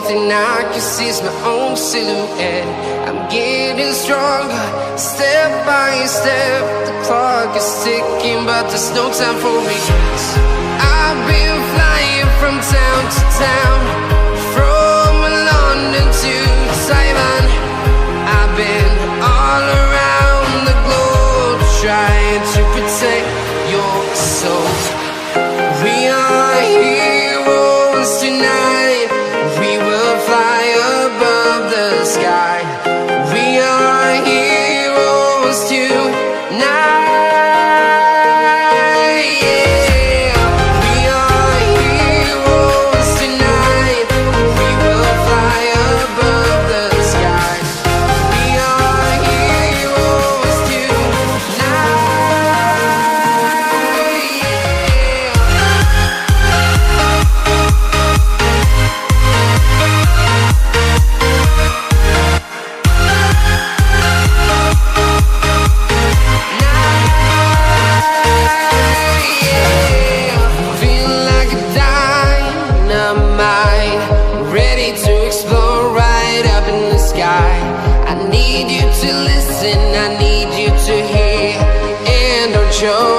thing I can see is my own silhouette. I'm getting stronger, step by step. The clock is ticking, but there's no time for regrets. I've been flying from town to town, from London to Taiwan. I've been all around the globe, trying to protect your soul. We are heroes tonight. We will fly above the sky. We are heroes tonight. Show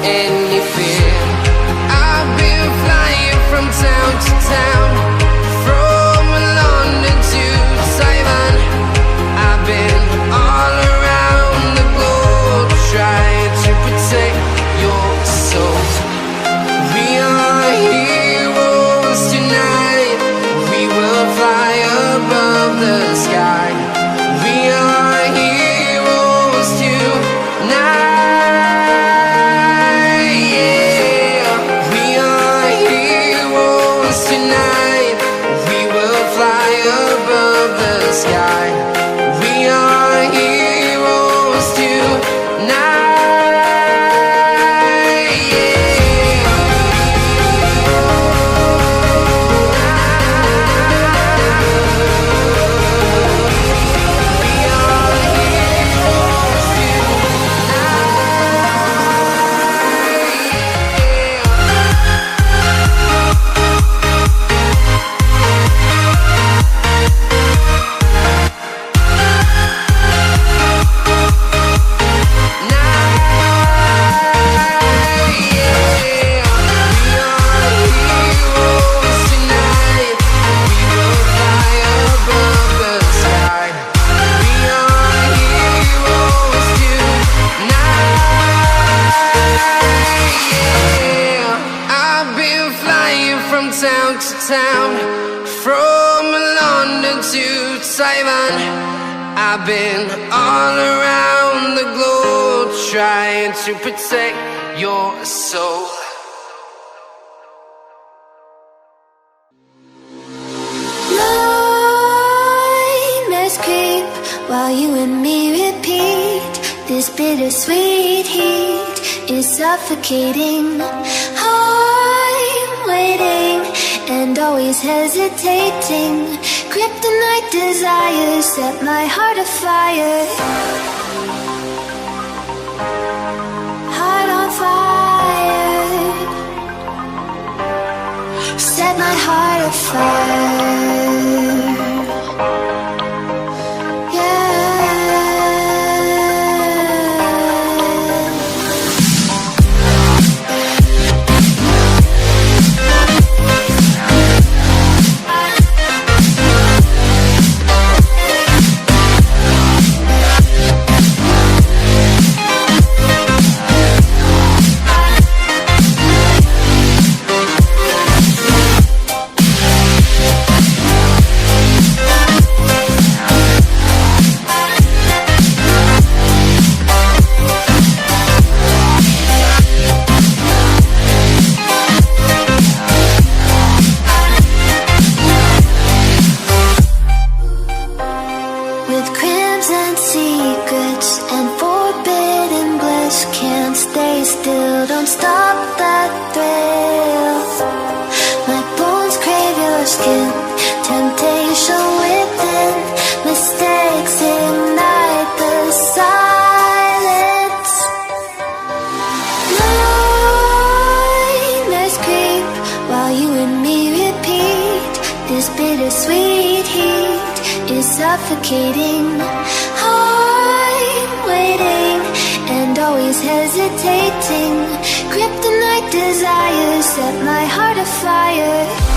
any fear. I've been flying from town to town, from London to Taiwan. I've been all around the globe, trying to protect your soul. We are heroes tonight. We will fly above the sky. We are heroes tonight. Town to town, from London to Taiwan. I've been all around the globe, trying to protect your soul. Nightmares creep while you and me repeat. This bittersweet heat is suffocating. I'm waiting and always hesitating. Kryptonite desires set my heart afire. Heart on fire. Set my heart afire. bittersweet heat is suffocating. I'm waiting and always hesitating. Kryptonite desires set my heart afire.